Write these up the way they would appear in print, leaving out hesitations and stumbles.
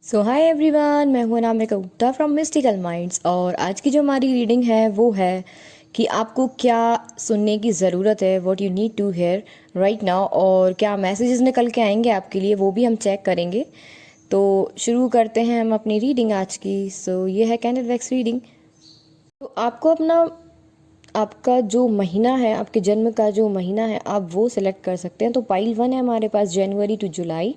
सो hi everyone, मैं हूं Anamika Gupta from mystical minds. और आज की जो हमारी रीडिंग है वो है कि आपको क्या सुनने की ज़रूरत है, what you need to hear right now, और क्या मैसेजेस निकल के आएंगे आपके लिए वो भी हम चेक करेंगे। तो शुरू करते हैं हम अपनी रीडिंग आज की। ये है कैंडल वैक्स रीडिंग। तो आपको अपना आपका जो महीना है, आपके जन्म का जो महीना है, आप वो सिलेक्ट कर सकते हैं। तो पाइल 1 है हमारे पास, जनवरी टू जुलाई।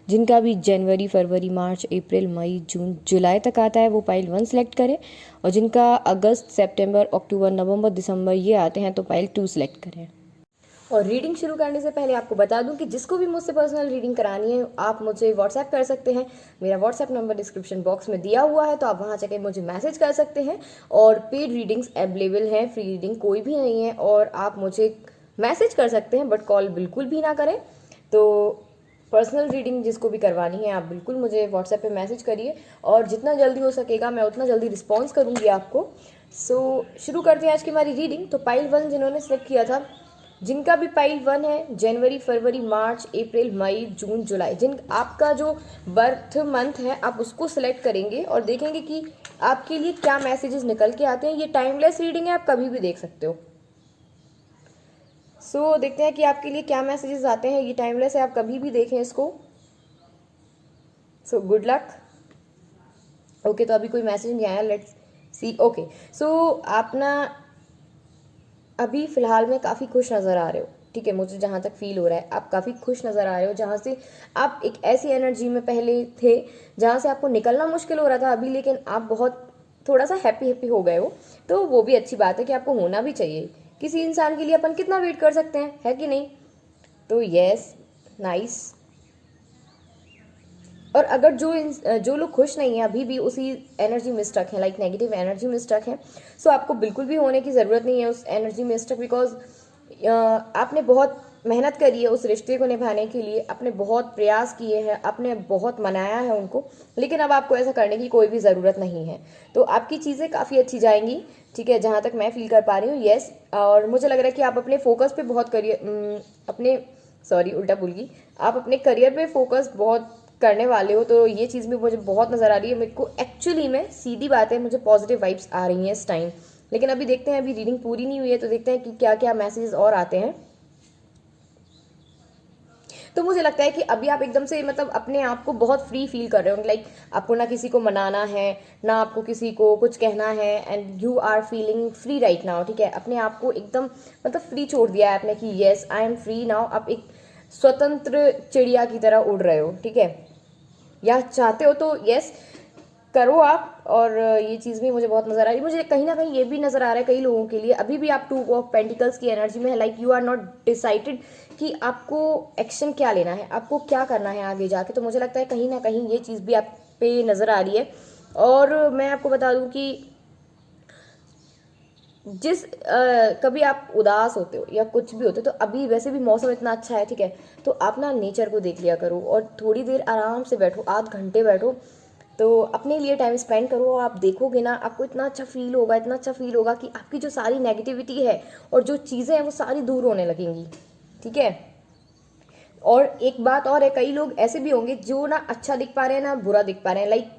जिनका भी जनवरी, फरवरी, मार्च, अप्रैल, मई, जून, जुलाई तक आता है वो पाइल 1 सेलेक्ट करें। और जिनका अगस्त, सितंबर, अक्टूबर, नवंबर, दिसंबर ये आते हैं तो पाइल 2 सेलेक्ट करें। और रीडिंग शुरू करने से पहले आपको बता दूं कि जिसको भी मुझसे पर्सनल रीडिंग करानी है आप मुझे व्हाट्सएप कर सकते हैं। मेरा व्हाट्सएप नंबर डिस्क्रिप्शन बॉक्स में दिया हुआ है, तो आप वहां जाके मुझे मैसेज कर सकते हैं। और पेड रीडिंग्स अवेलेबल हैं, फ्री रीडिंग कोई भी नहीं है। और आप मुझे मैसेज कर सकते हैं बट कॉल बिल्कुल भी ना करें। तो पर्सनल रीडिंग जिसको भी करवानी है आप बिल्कुल मुझे व्हाट्सएप पे मैसेज करिए, और जितना जल्दी हो सकेगा मैं उतना जल्दी रिस्पॉन्स करूँगी आपको। शुरू करते हैं आज की हमारी रीडिंग। तो पाइल 1 जिन्होंने सेलेक्ट किया था, जिनका भी पाइल 1 है, जनवरी, फरवरी, मार्च, अप्रैल, मई, जून, जुलाई, जिन आपका जो बर्थ मंथ है आप उसको सिलेक्ट करेंगे और देखेंगे कि आपके लिए क्या मैसेजेस निकल के आते हैं। ये टाइमलेस रीडिंग है, आप कभी भी देख सकते हो। देखते हैं कि आपके लिए क्या मैसेजेस आते हैं। ये टाइमलेस है, आप कभी भी देखें इसको। Good luck. ओके, तो अभी कोई मैसेज नहीं आया, लेट्स सी। ओके, आप ना अभी फ़िलहाल में काफ़ी खुश नज़र आ रहे हो। ठीक है, मुझे जहाँ तक फील हो रहा है आप काफ़ी खुश नज़र आ रहे हो, जहाँ से आप एक ऐसी एनर्जी में पहले थे जहाँ से आपको निकलना मुश्किल हो रहा था अभी, लेकिन आप बहुत थोड़ा सा हैप्पी हैप्पी हो गए हो। तो वो भी अच्छी बात है कि आपको होना भी चाहिए। किसी इंसान के लिए अपन कितना वेट कर सकते हैं, है कि नहीं? तो यस, नाइस। और अगर जो लोग खुश नहीं है अभी भी उसी एनर्जी में स्टक है, लाइक नेगेटिव एनर्जी में स्टक है, आपको बिल्कुल भी होने की ज़रूरत नहीं है उस एनर्जी में स्टक। बिकॉज आपने बहुत मेहनत करी है उस रिश्ते को निभाने के लिए, आपने बहुत प्रयास किए हैं, आपने बहुत मनाया है उनको, लेकिन अब आपको ऐसा करने की कोई भी ज़रूरत नहीं है। तो आपकी चीज़ें काफ़ी अच्छी जाएंगी। ठीक है, जहाँ तक मैं फील कर पा रही हूँ, यस। और मुझे लग रहा है कि आप अपने फोकस पे बहुत करियर अपने सॉरी उल्टा भूल गई, आप अपने करियर पे फोकस बहुत करने वाले हो। तो ये चीज़ भी मुझे बहुत नज़र आ रही है। मेरे को एक्चुअली में सीधी बात है, मुझे पॉजिटिव वाइब्स आ रही हैं इस टाइम। लेकिन अभी देखते हैं, अभी रीडिंग पूरी नहीं हुई है, तो देखते हैं कि क्या क्या मैसेजेस और आते हैं। तो मुझे लगता है कि अभी आप एकदम से मतलब अपने आप को बहुत फ्री फील कर रहे हो, लाइक आपको ना किसी को मनाना है, ना आपको किसी को कुछ कहना है, and you are feeling free right now. ठीक है, अपने आप को एकदम मतलब फ्री छोड़ दिया है आपने कि yes I am free now. आप एक स्वतंत्र चिड़िया की तरह उड़ रहे हो। ठीक है, या चाहते हो तो यस करो आप। और ये चीज़ भी मुझे बहुत नज़र आ रही है। मुझे कहीं ना कहीं ये भी नज़र आ रहा है कई लोगों के लिए अभी भी आप 2 ऑफ पेंटिकल्स की एनर्जी में है, like you are not decided कि आपको एक्शन क्या लेना है, आपको क्या करना है आगे जाके। तो मुझे लगता है कहीं ना कहीं ये चीज़ भी आप पे नज़र आ रही है। और मैं आपको बता दूं कि कभी आप उदास होते हो या कुछ भी होते हो, तो अभी वैसे भी मौसम इतना अच्छा है, ठीक है, तो आप ना नेचर को देख लिया करो और थोड़ी देर आराम से बैठो, आध घंटे बैठो, तो अपने लिए टाइम स्पेंड करो। आप देखोगे ना, आपको इतना अच्छा फील होगा, इतना अच्छा फील होगा कि आपकी जो सारी नेगेटिविटी है और जो चीज़ें हैं वो सारी दूर होने लगेंगी। ठीक है, और एक बात और है, कई लोग ऐसे भी होंगे जो ना अच्छा दिख पा रहे हैं ना बुरा दिख पा रहे हैं, लाइक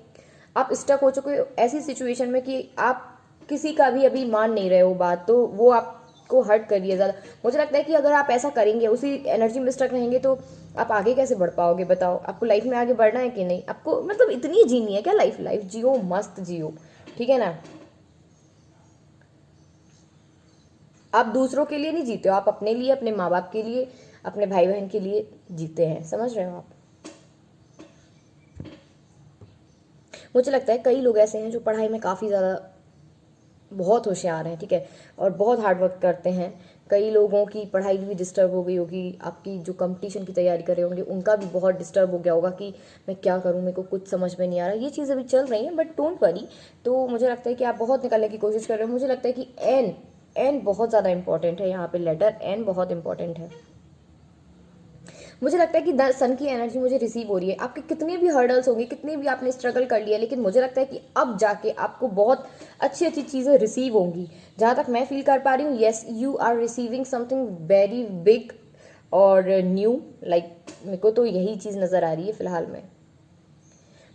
आप स्टक हो चुके हो ऐसी सिचुएशन में कि आप किसी का भी अभी मान नहीं रहे हो बात, तो वो आपको हर्ट कर रही है ज़्यादा। मुझे लगता है कि अगर आप ऐसा करेंगे, उसी एनर्जी में स्टक रहेंगे, तो आप आगे कैसे बढ़ पाओगे? बताओ, आपको लाइफ में आगे बढ़ना है कि नहीं? आपको मतलब इतनी जीनी है क्या लाइफ? लाइफ जियो, मस्त जियो। ठीक है ना, आप दूसरों के लिए नहीं जीते हो, आप अपने लिए, अपने माँ बाप के लिए, अपने भाई बहन के लिए जीते हैं। समझ रहे हो आप? मुझे लगता है कई लोग ऐसे हैं जो पढ़ाई में काफ़ी ज़्यादा बहुत होशियार हैं, ठीक है, और बहुत हार्ड वर्क करते हैं। कई लोगों की पढ़ाई भी डिस्टर्ब हो गई होगी, आपकी जो कंपटीशन की तैयारी कर रहे होंगे उनका भी बहुत डिस्टर्ब हो गया होगा कि मैं क्या करूं, मेरे को कुछ समझ में नहीं आ रहा। ये चीज़ अभी चल रही है, बट डोंट वरी। तो मुझे लगता है कि आप बहुत निकलने की कोशिश कर रहे हो। मुझे लगता है कि एन एन बहुत ज़्यादा इंपॉर्टेंट है यहाँ पे, लेटर एन बहुत इंपॉर्टेंट है। मुझे लगता है कि सन की एनर्जी मुझे रिसीव हो रही है। आपके कितने भी हर्डल्स होंगे, कितने भी आपने स्ट्रगल कर लिया, लेकिन मुझे लगता है कि अब जाके आपको बहुत अच्छी अच्छी चीज़ें रिसीव होंगी। जहाँ तक मैं फील कर पा रही हूँ, yes you are receiving something very big और न्यू, लाइक मेरे को तो यही चीज़ नज़र आ रही है फ़िलहाल में।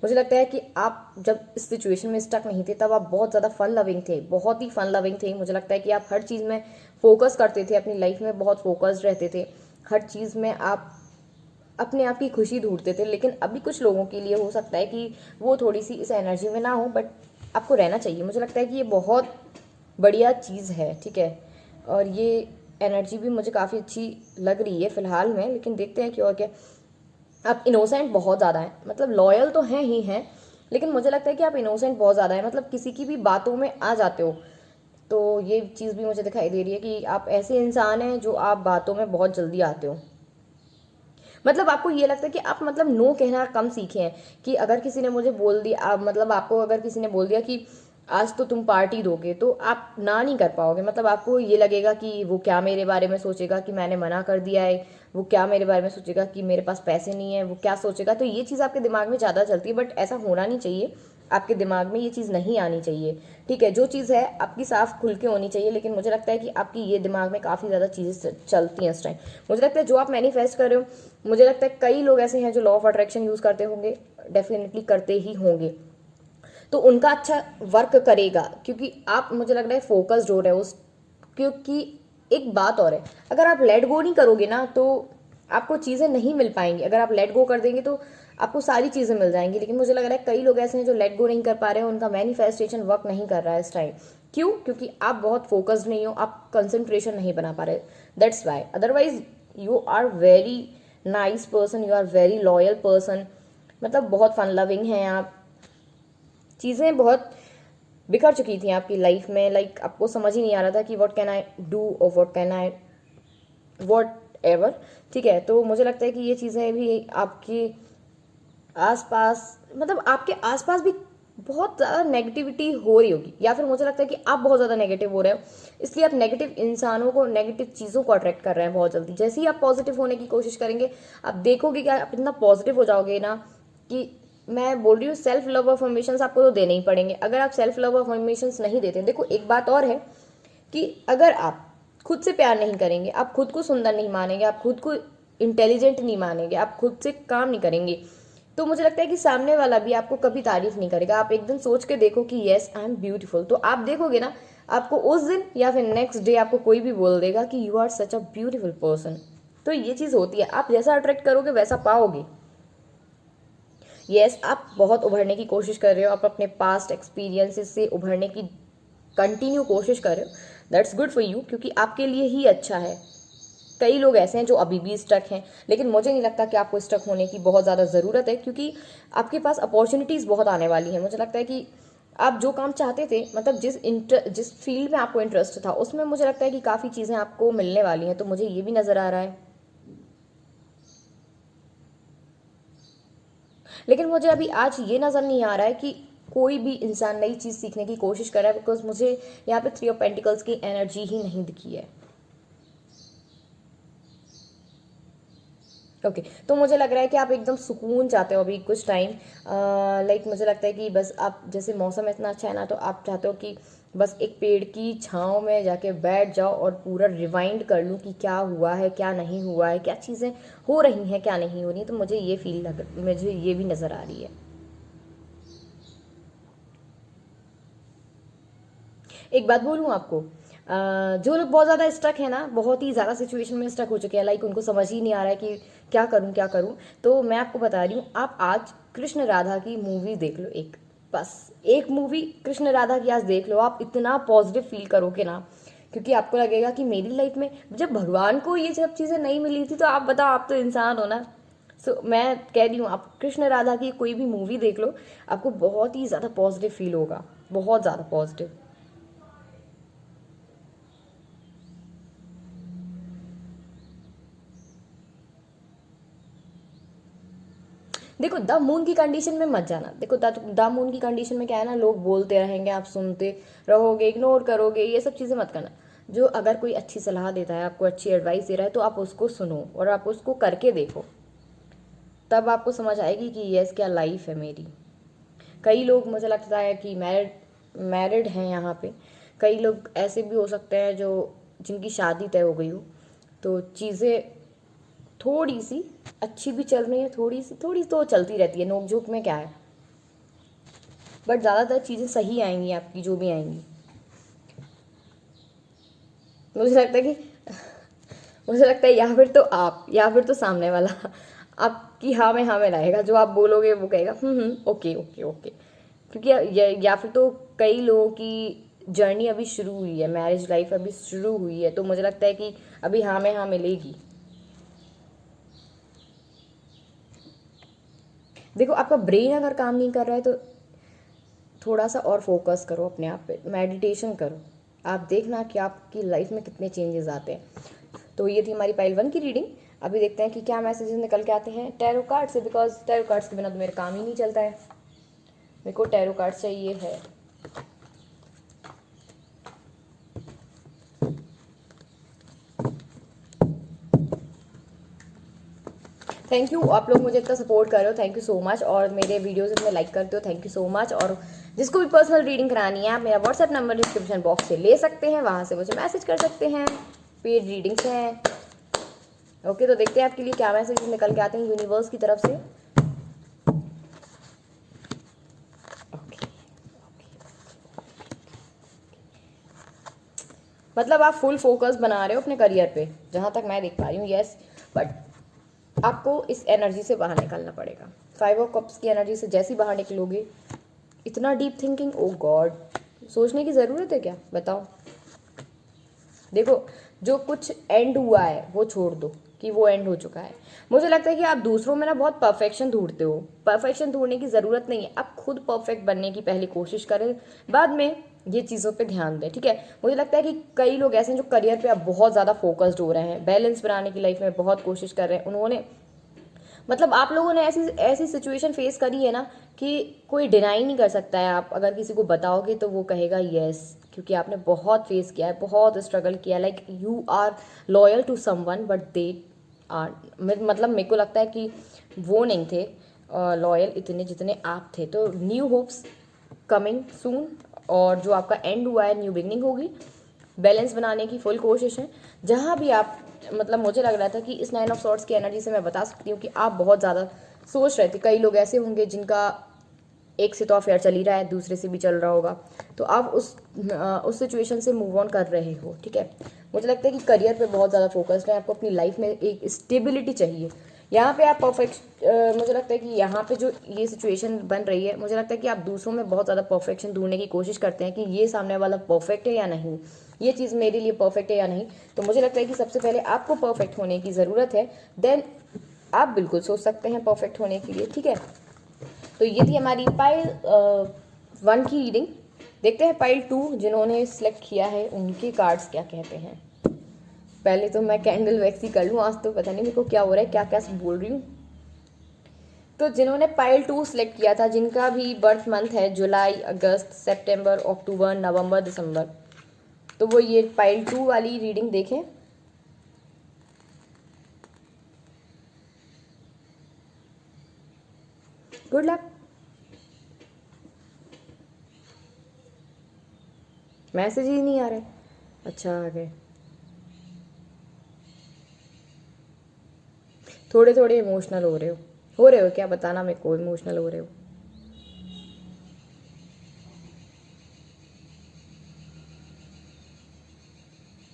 मुझे लगता है कि आप जब इस सिचुएशन में स्टक नहीं थे तब आप बहुत ज़्यादा फन लविंग थे, बहुत ही फन लविंग थे। मुझे लगता है कि आप हर चीज़ में फोकस करते थे, अपनी लाइफ में बहुत फोकस्ड रहते थे, हर चीज़ में आप अपने आप की खुशी ढूंढते थे। लेकिन अभी कुछ लोगों के लिए हो सकता है कि वो थोड़ी सी इस एनर्जी में ना हो, बट आपको रहना चाहिए। मुझे लगता है कि ये बहुत बढ़िया चीज़ है, ठीक है। और ये एनर्जी भी मुझे काफ़ी अच्छी लग रही है फ़िलहाल में, लेकिन देखते हैं कि और क्या। आप इनोसेंट बहुत ज़्यादा हैं, मतलब लॉयल तो हैं ही हैं, लेकिन मुझे लगता है कि आप इनोसेंट बहुत ज़्यादा हैं, मतलब किसी की भी बातों में आ जाते हो। तो ये चीज़ भी मुझे दिखाई दे रही है कि आप ऐसे इंसान हैं जो आप बातों में बहुत जल्दी आते हो। मतलब आपको ये लगता है कि आप मतलब नो कहना कम सीखे हैं, कि अगर किसी ने मुझे बोल दिया, मतलब आपको अगर किसी ने बोल दिया कि आज तो तुम पार्टी दोगे, तो आप ना नहीं कर पाओगे। मतलब आपको ये लगेगा कि वो क्या मेरे बारे में सोचेगा कि मैंने मना कर दिया है, वो क्या मेरे बारे में सोचेगा कि मेरे पास पैसे नहीं है, वो क्या सोचेगा। तो ये चीज़ आपके दिमाग में ज़्यादा चलती है, बट ऐसा होना नहीं चाहिए। आपके दिमाग में ये चीज़ नहीं आनी चाहिए, ठीक है। जो चीज़ है आपकी साफ खुल के होनी चाहिए, लेकिन मुझे लगता है कि आपकी ये दिमाग में काफ़ी ज़्यादा चीज़ें चलती हैं इस टाइम। मुझे लगता है जो आप मैनिफेस्ट कर रहे हो, मुझे लगता है कई लोग ऐसे हैं जो लॉ ऑफ अट्रैक्शन यूज़ करते होंगे, डेफिनेटली करते ही होंगे, तो उनका अच्छा वर्क करेगा, क्योंकि आप मुझे लग रहा है फोकस्ड हो रहे हो उस। क्योंकि एक बात और है, अगर आप लेट गो नहीं करोगे ना तो आपको चीज़ें नहीं मिल पाएंगी। अगर आप लेट गो कर देंगे तो आपको सारी चीज़ें मिल जाएंगी, लेकिन मुझे लग रहा है कई लोग ऐसे हैं जो लेट गो नहीं कर पा रहे हैं, उनका मैनिफेस्टेशन वर्क नहीं कर रहा है इस टाइम। क्यों? क्योंकि आप बहुत फोकस्ड नहीं हो, आप कंसंट्रेशन नहीं बना पा रहे, that's why. Otherwise you are very nice person, you are very loyal person, मतलब बहुत फन लविंग हैं आप। चीज़ें बहुत बिखर चुकी थी आपकी लाइफ में, लाइक आपको समझ ही नहीं आ रहा था कि व्हाट कैन आई डू और what can I what ever, ठीक है। तो मुझे लगता है कि ये चीज़ें भी आपके आसपास, मतलब आपके आसपास भी बहुत ज़्यादा नेगेटिविटी हो रही होगी, या फिर मुझे लगता है कि आप बहुत ज़्यादा नेगेटिव हो रहे हो, इसलिए आप नेगेटिव इंसानों को, नेगेटिव चीज़ों को अट्रैक्ट कर रहे हैं बहुत जल्दी। जैसे ही आप पॉजिटिव होने की कोशिश करेंगे, आप देखोगे कि आप इतना पॉजिटिव हो जाओगे ना, कि मैं बोल रही हूँ सेल्फ लव अफर्मेशंस आपको तो देने ही पड़ेंगे। अगर आप सेल्फ लव अफर्मेशंस नहीं देते, देखो एक बात और है कि अगर आप खुद से प्यार नहीं करेंगे, आप खुद को सुंदर नहीं मानेंगे, आप खुद को इंटेलिजेंट नहीं मानेंगे, आप खुद से काम नहीं करेंगे, तो मुझे लगता है कि सामने वाला भी आपको कभी तारीफ नहीं करेगा। आप एक दिन सोच के देखो कि येस आई एम ब्यूटीफुल, तो आप देखोगे ना, आपको उस दिन या फिर नेक्स्ट डे आपको कोई भी बोल देगा कि you are such a beautiful person. तो ये चीज़ होती है, आप जैसा अट्रैक्ट करोगे वैसा पाओगे। यस, आप बहुत उभरने की कोशिश कर रहे हो, आप अपने पास्ट एक्सपीरियंसेस से उभरने की कंटिन्यू कोशिश कर रहे हो, दैट्स गुड फॉर यू, क्योंकि आपके लिए ही अच्छा है। कई लोग ऐसे हैं जो अभी भी स्टक हैं, लेकिन मुझे नहीं लगता कि आपको स्टक होने की बहुत ज़्यादा ज़रूरत है, क्योंकि आपके पास अपॉर्चुनिटीज़ बहुत आने वाली हैं। मुझे लगता है कि आप जो काम चाहते थे, मतलब जिस फील्ड में आपको इंटरेस्ट था, उसमें मुझे लगता है कि काफ़ी चीज़ें आपको मिलने वाली हैं, तो मुझे ये भी नज़र आ रहा है। लेकिन मुझे अभी आज ये नज़र नहीं आ रहा है कि कोई भी इंसान नई चीज़ सीखने की कोशिश कर रहा है, बिकॉज मुझे यहाँ पे 3 ऑफ पेंटिकल्स की एनर्जी ही नहीं दिखी है। ओके, तो मुझे लग रहा है कि आप एकदम सुकून चाहते हो अभी कुछ टाइम, लाइक मुझे लगता है कि बस आप, जैसे मौसम इतना अच्छा है ना, तो आप चाहते हो कि बस एक पेड़ की छाँव में जाके बैठ जाओ और पूरा रिवाइंड कर लूँ कि क्या हुआ है, क्या नहीं हुआ है, क्या चीज़ें हो रही हैं, क्या नहीं हो रही। तो मुझे ये फील लग, मुझे ये भी नज़र आ रही है। एक बात बोलूँ आपको, जो लोग बहुत ज़्यादा स्टक है ना, बहुत ही ज़्यादा सिचुएशन में स्टक हो चुके हैं, लाइक उनको समझ ही नहीं आ रहा है कि क्या करूँ क्या करूँ, तो मैं आपको बता रही हूँ, आप आज कृष्ण राधा की मूवी देख लो एक, बस एक मूवी कृष्ण राधा की आज देख लो, आप इतना पॉजिटिव फील करोगे ना, क्योंकि आपको लगेगा कि मेरी लाइफ में जब भगवान को ये सब चीज़ें नहीं मिली थी, तो आप बताओ, आप तो इंसान हो ना। मैं कह रही हूँ, आप कृष्ण राधा की कोई भी मूवी देख लो, आपको बहुत ही ज़्यादा पॉजिटिव फील होगा, बहुत ज़्यादा पॉजिटिव। देखो द मून की कंडीशन में मत जाना। देखो द मून की कंडीशन में क्या है ना, लोग बोलते रहेंगे, आप सुनते रहोगे, इग्नोर करोगे, ये सब चीज़ें मत करना। जो अगर कोई अच्छी सलाह देता है, आपको अच्छी एडवाइस दे रहा है, तो आप उसको सुनो और आप उसको करके देखो, तब आपको समझ आएगी कि यस क्या लाइफ है मेरी। कई लोग मुझे लगता है कि मैरिड हैं यहाँ पे, कई लोग ऐसे भी हो सकते हैं जो जिनकी शादी तय हो गई हो, तो चीज़ें थोड़ी सी अच्छी भी चल रही है, थोड़ी सी, थोड़ी तो चलती रहती है, नोक झोंक में क्या है। बट ज़्यादातर चीज़ें सही आएंगी आपकी, जो भी आएंगी। मुझे लगता है कि मुझे लगता है या फिर तो आप या फिर तो सामने वाला आपकी हाँ में हाँ में लाएगा, जो आप बोलोगे वो कहेगा ओके ओके ओके। क्योंकि या फिर तो कई लोगों की जर्नी अभी शुरू हुई है, मैरिज लाइफ अभी शुरू हुई है, तो मुझे लगता है कि अभी हाँ में हाँ मिलेगी। देखो, आपका ब्रेन अगर काम नहीं कर रहा है तो थोड़ा सा और फोकस करो अपने आप पे, मेडिटेशन करो, आप देखना कि आपकी लाइफ में कितने चेंजेस आते हैं। तो ये थी हमारी पाइल 1 की रीडिंग। अभी देखते हैं कि क्या मैसेजेस निकल के आते हैं टैरो कार्ड से, बिकॉज टैरो कार्ड्स के बिना तो मेरा काम ही नहीं चलता है, मेरे को टैरो कार्ड चाहिए है। थैंक यू, आप लोग मुझे इतना सपोर्ट कर रहे हो, थैंक यू सो मच। और मेरे वीडियोस इतने लाइक करते हो, थैंक यू सो मच। और जिसको भी पर्सनल रीडिंग करानी है, आप मेरा व्हाट्सएप नंबर डिस्क्रिप्शन बॉक्स से ले सकते हैं, वहाँ से मुझे मैसेज कर सकते हैं, पेड रीडिंग्स हैं। ओके, तो देखते हैं आपके लिए क्या मैसेज निकल के आते हैं यूनिवर्स की तरफ से। मतलब आप फुल फोकस बना रहे हो अपने करियर पे, जहाँ तक मैं देख पा रही हूँ। यस, बट आपको इस एनर्जी से बाहर निकलना पड़ेगा। 5 ऑफ कप्स की एनर्जी से जैसे ही बाहर निकलोगे, इतना डीप थिंकिंग, ओ गॉड, सोचने की ज़रूरत है क्या, बताओ। देखो, जो कुछ एंड हुआ है वो छोड़ दो कि वो एंड हो चुका है। मुझे लगता है कि आप दूसरों में ना बहुत परफेक्शन ढूंढते हो। परफेक्शन ढूंढने की ज़रूरत नहीं है, आप खुद परफेक्ट बनने की पहले कोशिश करें, बाद में ये चीज़ों पे ध्यान दें, ठीक है। मुझे लगता है कि कई लोग ऐसे हैं जो करियर पे अब बहुत ज़्यादा फोकस्ड हो रहे हैं, बैलेंस बनाने की लाइफ में बहुत कोशिश कर रहे हैं। उन्होंने मतलब आप लोगों ने ऐसी ऐसी सिचुएशन फेस करी है ना कि कोई डिनाई नहीं कर सकता है। आप अगर किसी को बताओगे तो वो कहेगा यस, क्योंकि आपने बहुत फेस किया है, बहुत स्ट्रगल किया है। Like you are loyal to someone but they are, मतलब मेरे को लगता है कि वो नहीं थे लॉयल इतने जितने आप थे। तो न्यू होप्स कमिंग सून, और जो आपका एंड हुआ है न्यू बिगनिंग होगी। बैलेंस बनाने की फुल कोशिश है जहाँ भी आप, मतलब मुझे लग रहा था कि इस 9 ऑफ सॉर्ट्स की एनर्जी से मैं बता सकती हूँ कि आप बहुत ज़्यादा सोच रहे थे। कई लोग ऐसे होंगे जिनका एक से तो अफेयर चल ही रहा है, दूसरे से भी चल रहा होगा, तो आप उस सिचुएशन से मूव ऑन कर रहे हो, ठीक है। मुझे लगता है कि करियर पे बहुत ज़्यादा फोकस्ड है, आपको अपनी लाइफ में एक स्टेबिलिटी चाहिए। यहाँ पे आप परफेक्ट, मुझे लगता है कि यहाँ पे जो ये सिचुएशन बन रही है, मुझे लगता है कि आप दूसरों में बहुत ज़्यादा परफेक्शन ढूंढने की कोशिश करते हैं कि ये सामने वाला परफेक्ट है या नहीं, ये चीज़ मेरे लिए परफेक्ट है या नहीं। तो मुझे लगता है कि सबसे पहले आपको परफेक्ट होने की ज़रूरत है, देन आप बिल्कुल सोच सकते हैं परफेक्ट होने के लिए, ठीक है। तो ये थी हमारी पाइल 1 की रीडिंग। देखते हैं पाइल 2 जिन्होंने सिलेक्ट किया है उनके कार्ड्स क्या कहते हैं। पहले तो मैं कैंडल वैक्स ही कर लूँ, आज तो पता नहीं मेरे को क्या हो रहा है, क्या क्या बोल रही हूँ। तो जिन्होंने पाइल 2 सिलेक्ट किया था, जिनका भी बर्थ मंथ है जुलाई, अगस्त, सितंबर, अक्टूबर, नवंबर, दिसंबर, तो वो ये पाइल 2 वाली रीडिंग देखें। Good luck. मैसेज ही नहीं आ रहे, अच्छा आ गए। थोड़े थोड़े इमोशनल हो रहे हो क्या, बताना मेरे को, इमोशनल हो रहे हो।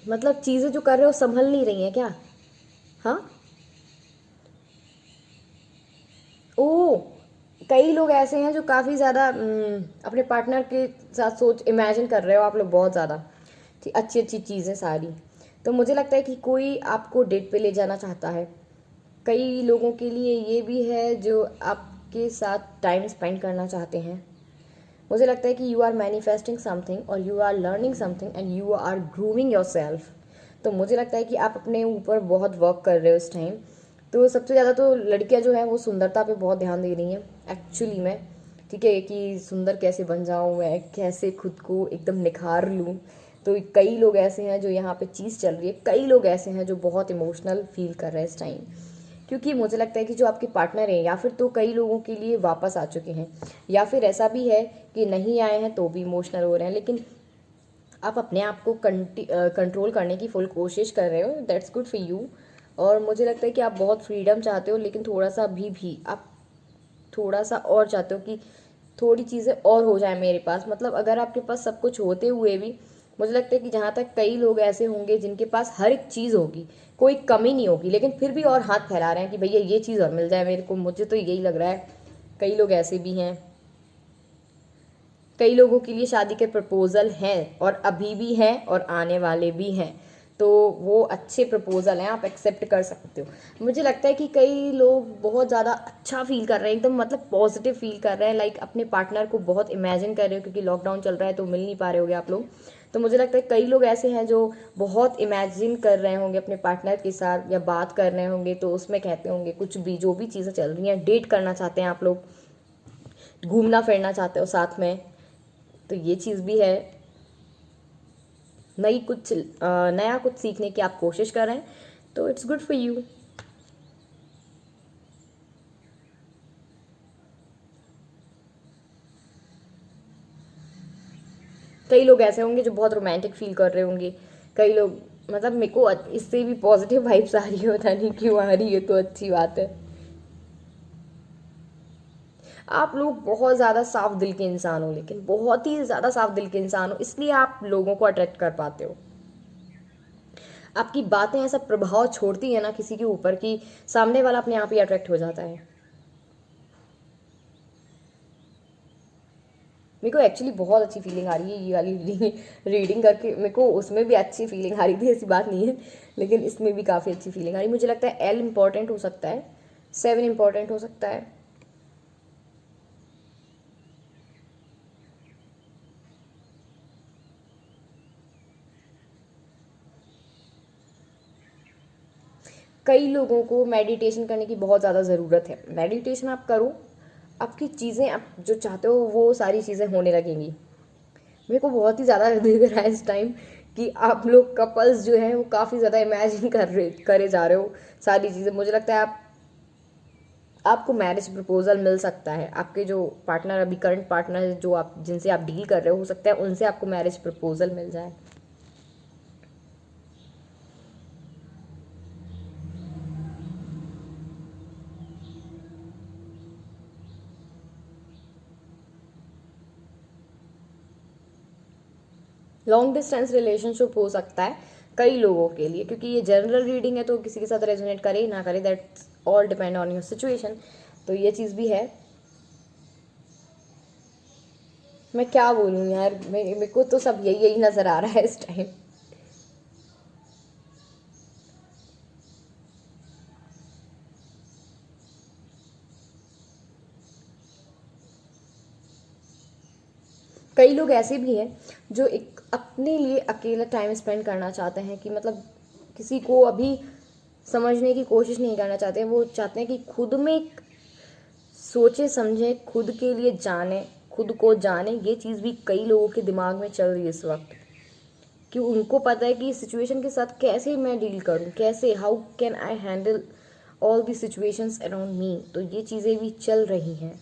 मतलब चीज़ें जो कर रहे हो संभल नहीं रही हैं क्या? हाँ, ओ, कई लोग ऐसे हैं जो काफ़ी ज़्यादा अपने पार्टनर के साथ सोच इमेजिन कर रहे हो आप लोग बहुत ज़्यादा, ठीक, अच्छी अच्छी चीज़ें सारी। तो मुझे लगता है कि कोई आपको डेट पे ले जाना चाहता है। कई लोगों के लिए ये भी है जो आपके साथ टाइम स्पेंड करना चाहते हैं। मुझे लगता है कि यू आर मैनिफेस्टिंग समथिंग और you are learning something and you are grooming yourself. तो मुझे लगता है कि आप अपने ऊपर बहुत वर्क कर रहे हो इस टाइम। तो सबसे ज़्यादा तो लड़कियां जो हैं वो सुंदरता पे बहुत ध्यान दे रही हैं एक्चुअली में, ठीक है, कि सुंदर कैसे बन जाऊँ मैं, कैसे खुद को एकदम निखार लूँ। तो कई लोग ऐसे हैं जो यहाँ पे चीज़ चल रही है, कई लोग ऐसे हैं जो बहुत इमोशनल फील कर रहे हैं इस टाइम। क्योंकि मुझे लगता है कि जो आपके पार्टनर हैं, या फिर तो कई लोगों के लिए वापस आ चुके हैं, या फिर ऐसा भी है कि नहीं आए हैं तो भी इमोशनल हो रहे हैं, लेकिन आप अपने आप को कंट्रोल करने की फुल कोशिश कर रहे हो, दैट्स गुड फॉर यू। और मुझे लगता है कि आप बहुत फ्रीडम चाहते हो, लेकिन थोड़ा सा अभी भी आप थोड़ा सा और चाहते हो कि थोड़ी चीज़ें और हो जाए मेरे पास। मतलब अगर आपके पास सब कुछ होते हुए भी मुझे लगता है कि जहाँ तक कई लोग ऐसे होंगे जिनके पास हर एक चीज़ होगी, कोई कमी नहीं होगी, लेकिन फिर भी और हाथ फैला रहे हैं कि भैया ये चीज़ और मिल जाए मेरे को, मुझे तो यही लग रहा है। कई लोग ऐसे भी हैं। कई लोगों के लिए शादी के प्रपोज़ल हैं और अभी भी हैं और आने वाले भी हैं, तो वो अच्छे प्रपोज़ल हैं, आप एक्सेप्ट कर सकते हो। मुझे लगता है कि कई लोग बहुत ज़्यादा अच्छा फील कर रहे हैं, एकदम मतलब पॉजिटिव फील कर रहे हैं, लाइक अपने पार्टनर को बहुत इमेजिन कर रहे हो, क्योंकि लॉकडाउन चल रहा है तो मिल नहीं पा रहे होगे आप लोग। तो मुझे लगता है कई लोग ऐसे हैं जो बहुत इमेजिन कर रहे होंगे अपने पार्टनर के साथ, या बात कर रहे होंगे तो उसमें कहते होंगे कुछ भी, जो भी चीज़ें चल रही हैं, डेट करना चाहते हैं आप लोग, घूमना फिरना चाहते हो साथ में, तो ये चीज़ भी है। नया कुछ सीखने की आप कोशिश कर रहे हैं, तो इट्स गुड फॉर यू। कई लोग ऐसे होंगे जो बहुत रोमांटिक फील कर रहे होंगे। कई लोग, मतलब मेरे को इससे भी पॉजिटिव वाइब्स आ रही है, पता नहीं क्यों आ रही है, तो अच्छी बात है। आप लोग बहुत ज़्यादा साफ दिल के इंसान हो, लेकिन बहुत ही ज़्यादा साफ दिल के इंसान हो, इसलिए आप लोगों को अट्रैक्ट कर पाते हो। आपकी बातें ऐसा प्रभाव छोड़ती है ना किसी के ऊपर कि सामने वाला अपने आप ही अट्रैक्ट हो जाता है। मेरे को एक्चुअली बहुत अच्छी फीलिंग आ रही है ये वाली रीडिंग करके। मेरे को उसमें भी अच्छी फीलिंग आ रही थी, ऐसी बात नहीं है, लेकिन इसमें भी काफ़ी अच्छी फीलिंग आ रही है। मुझे लगता है एल इम्पॉर्टेंट हो सकता है, 7 इम्पॉर्टेंट हो सकता है। कई लोगों को मेडिटेशन करने की बहुत ज़्यादा ज़रूरत है। मेडिटेशन आप करो, आपकी चीज़ें, आप जो चाहते हो वो सारी चीज़ें होने लगेंगी। मेरे को बहुत ही ज़्यादा दिख रहा है इस टाइम कि आप लोग कपल्स जो हैं वो काफ़ी ज़्यादा इमेजिन करे जा रहे हो सारी चीज़ें। मुझे लगता है आपको मैरिज प्रपोजल मिल सकता है। आपके जो पार्टनर, अभी करंट पार्टनर है, जो आप जिनसे आप डील कर रहे हो सकता है उनसे आपको मैरिज प्रपोजल मिल जाए। लॉन्ग डिस्टेंस रिलेशनशिप हो सकता है कई लोगों के लिए, क्योंकि ये जनरल रीडिंग है, तो किसी के साथ रेजोनेट करे ना करे, that's all depend on your situation. तो ये चीज़ भी है। मैं क्या बोलूँ यार, मेरे को तो सब यही यही नज़र आ रहा है इस टाइम। कई लोग ऐसे भी हैं जो एक अपने लिए अकेला टाइम स्पेंड करना चाहते हैं, कि मतलब किसी को अभी समझने की कोशिश नहीं करना चाहते हैं। वो चाहते हैं कि खुद में एक सोचे समझे, खुद के लिए जाने, खुद को जाने। ये चीज़ भी कई लोगों के दिमाग में चल रही है इस वक्त, कि उनको पता है कि इस सिचुएशन के साथ कैसे मैं डील करूं, कैसे, how can I handle all the situations around me. तो ये चीज़ें भी चल रही हैं।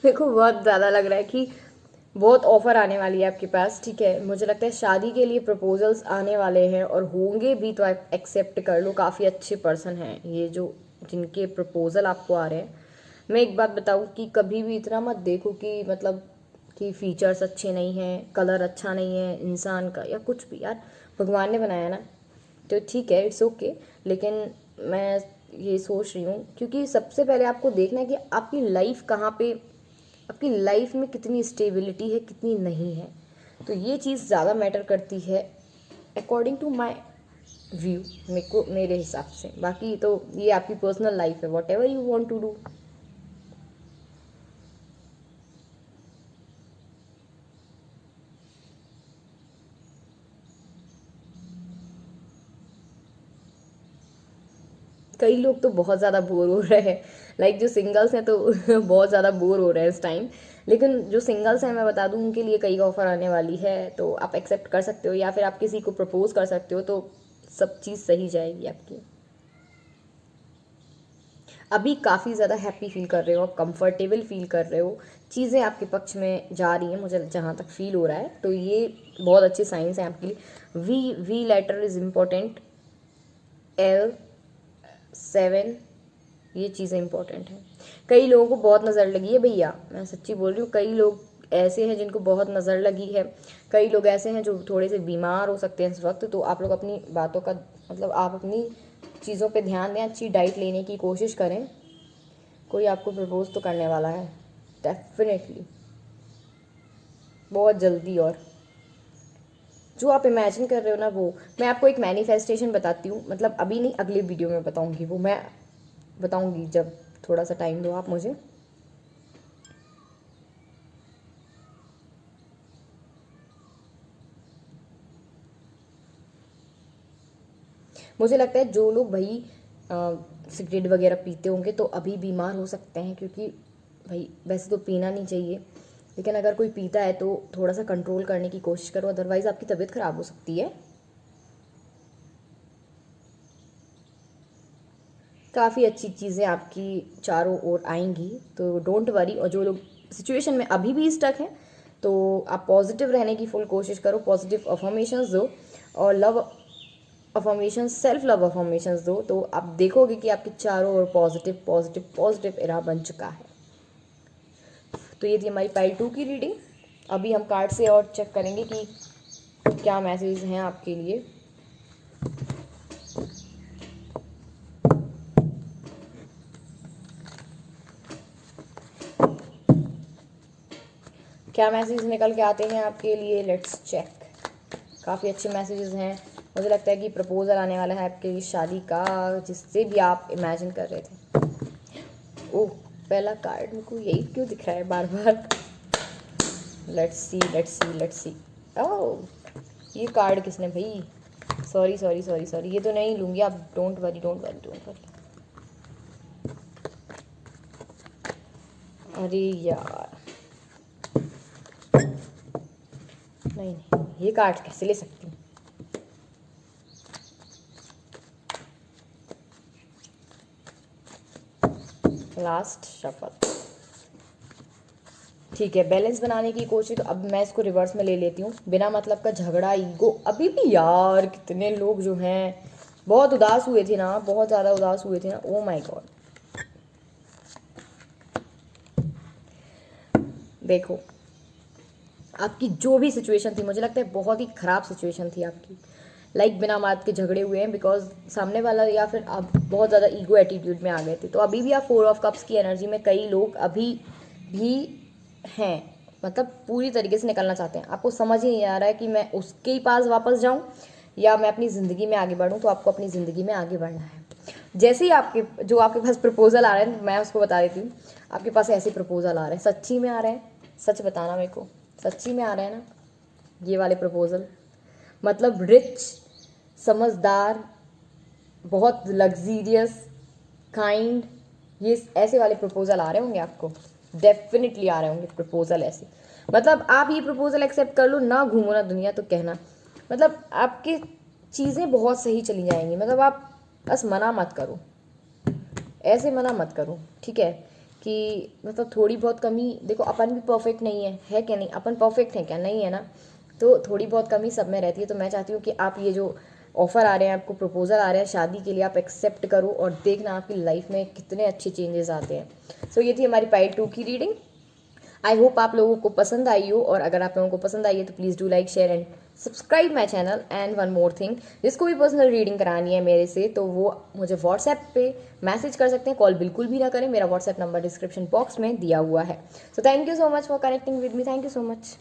मेरे को बहुत ज़्यादा लग रहा है कि बहुत ऑफ़र आने वाली है आपके पास, ठीक है। मुझे लगता है शादी के लिए प्रपोजल्स आने वाले हैं, और होंगे भी तो आप एक्सेप्ट कर लो। काफ़ी अच्छे पर्सन हैं ये जो, जिनके प्रपोज़ल आपको आ रहे हैं। मैं एक बात बताऊँ कि कभी भी इतना मत देखो कि मतलब कि फीचर्स अच्छे नहीं हैं, कलर अच्छा नहीं है इंसान का, या कुछ भी। यार भगवान ने बनाया ना, तो ठीक है, इट्स ओके। लेकिन मैं ये सोच रही हूँ, क्योंकि सबसे पहले आपको देखना है कि आपकी लाइफ कहाँ पे, आपकी लाइफ में कितनी स्टेबिलिटी है, कितनी नहीं है। तो ये चीज़ ज़्यादा मैटर करती है अकॉर्डिंग टू माई व्यू, मेरे हिसाब से। बाकी तो ये आपकी पर्सनल लाइफ है, whatever you want to do. कई लोग तो बहुत ज़्यादा बोर हो रहे हैं, लाइक जो सिंगल्स हैं तो बहुत ज़्यादा बोर हो रहे हैं इस टाइम। लेकिन जो सिंगल्स हैं, मैं बता दूं, उनके लिए कई ऑफर आने वाली है, तो आप एक्सेप्ट कर सकते हो, या फिर आप किसी को प्रपोज कर सकते हो, तो सब चीज़ सही जाएगी आपकी। अभी काफ़ी ज़्यादा हैप्पी फील कर रहे हो, आप कंफर्टेबल फील कर रहे हो, चीज़ें आपके पक्ष में जा रही हैं, मुझे जहाँ तक फील हो रहा है, तो ये बहुत अच्छे साइंस हैं आपके लिए। We letter is important, L7, ये चीज़ें इंपॉर्टेंट हैं। कई लोगों को बहुत नज़र लगी है भैया, मैं सच्ची बोल रही हूँ, कई लोग ऐसे हैं जिनको बहुत नज़र लगी है, कई लोग ऐसे हैं जो थोड़े से बीमार हो सकते हैं इस वक्त। तो आप लोग अपनी बातों का मतलब आप अपनी चीज़ों पे ध्यान दें, अच्छी डाइट लेने की कोशिश करें। कोई आपको प्रपोज तो करने वाला है डेफिनेटली, बहुत जल्दी। और जो आप इमेजिन कर रहे हो ना, वो मैं आपको एक मैनिफेस्टेशन बताती हूँ, मतलब अभी नहीं, अगले वीडियो में बताऊँगी, वो मैं बताऊँगी जब थोड़ा सा टाइम दो आप मुझे। मुझे लगता है जो लोग भाई सिगरेट वगैरह पीते होंगे तो अभी बीमार हो सकते हैं, क्योंकि भाई वैसे तो पीना नहीं चाहिए, लेकिन अगर कोई पीता है तो थोड़ा सा कंट्रोल करने की कोशिश करो, अदरवाइज़ आपकी तबीयत ख़राब हो सकती है। काफ़ी अच्छी चीज़ें आपकी चारों ओर आएंगी, तो डोंट वरी। और जो लोग सिचुएशन में अभी भी स्टक हैं तो आप पॉजिटिव रहने की फुल कोशिश करो, पॉजिटिव अफर्मेशंस दो और love affirmations, self love affirmations दो, तो आप देखोगे कि आपके चारों ओर पॉजिटिव पॉजिटिव पॉजिटिव एरा बन चुका है। तो ये थी हमारी पाइल 2 की रीडिंग। अभी हम कार्ड से और चेक करेंगे कि क्या मैसेज हैं आपके लिए। क्या मैसेज निकल के आते हैं आपके लिए, लेट्स चेक। काफ़ी अच्छे मैसेजेस हैं, मुझे लगता है कि प्रपोजल आने वाला है आपके लिए शादी का, जिससे भी आप इमेजिन कर रहे थे। ओह, पहला कार्ड मेरे को यही क्यों दिख रहा है बार बार। Let's see let's see let's see. Oh, ये कार्ड किसने भाई, सॉरी सॉरी सॉरी सॉरी, ये तो नहीं लूँगी, आप don't worry don't worry don't worry. अरे यार, नहीं नहीं, ये कार्ड कैसे ले सकती हूँ। लास्ट शफल, ठीक है, बैलेंस बनाने की कोशिश। तो अब मैं इसको रिवर्स में ले लेती हूँ, बिना मतलब का झगड़ा, ईगो। अभी भी यार कितने लोग जो हैं बहुत उदास हुए थे ना, बहुत ज़्यादा उदास हुए थे ना, ओ माय गॉड। देखो, आपकी जो भी सिचुएशन थी, मुझे लगता है बहुत ही ख़राब सिचुएशन थी आपकी, लाइक बिना बात के झगड़े हुए हैं, बिकॉज सामने वाला या फिर आप बहुत ज़्यादा ईगो एटीट्यूड में आ गए थे। तो अभी भी आप 4 ऑफ कप्स की एनर्जी में कई लोग अभी भी हैं, मतलब पूरी तरीके से निकलना चाहते हैं। आपको समझ ही नहीं आ रहा है कि मैं उसके ही पास वापस जाऊँ या मैं अपनी ज़िंदगी में आगे बढ़ूँ। तो आपको अपनी ज़िंदगी में आगे बढ़ना है। जैसे ही आपके पास प्रपोजल आ रहे हैं, मैं उसको बता देती हूँ, आपके पास ऐसे प्रपोजल आ रहे हैं, सच्ची में आ रहे हैं, सच बताना मेरे को, सच्ची में आ रहे हैं ना ये वाले प्रपोजल, मतलब रिच, समझदार, बहुत लग्जीरियस, काइंड, ये ऐसे वाले प्रपोजल आ रहे होंगे आपको, डेफिनेटली आ रहे होंगे प्रपोजल ऐसे। मतलब आप ये प्रपोजल एक्सेप्ट कर लो, ना घूमो ना दुनिया तो कहना, मतलब आपकी चीज़ें बहुत सही चली जाएंगी। मतलब आप बस मना मत करो, ऐसे मना मत करो, ठीक है, कि मतलब थोड़ी बहुत कमी, देखो अपन भी परफेक्ट नहीं है क्या, नहीं अपन परफेक्ट हैं क्या, नहीं है ना, तो थोड़ी बहुत कमी सब में रहती है। तो मैं चाहती हूँ कि आप ये जो ऑफ़र आ रहे हैं, आपको प्रपोजल आ रहे हैं शादी के लिए, आप एक्सेप्ट करो और देखना आपकी लाइफ में कितने अच्छे चेंजेस आते हैं। सो ये थी हमारी पार्ट 2 की रीडिंग। आई होप आप लोगों को पसंद आई हो, और अगर आप लोगों को पसंद आई है तो please do like share and subscribe my channel. And one more thing, जिसको भी पर्सनल रीडिंग करानी है मेरे से, तो वो मुझे व्हाट्सएप पे मैसेज कर सकते हैं, कॉल बिल्कुल भी ना करें। मेरा व्हाट्सएप नंबर डिस्क्रिप्शन बॉक्स में दिया हुआ है। So thank you so much for connecting with me, thank you so much.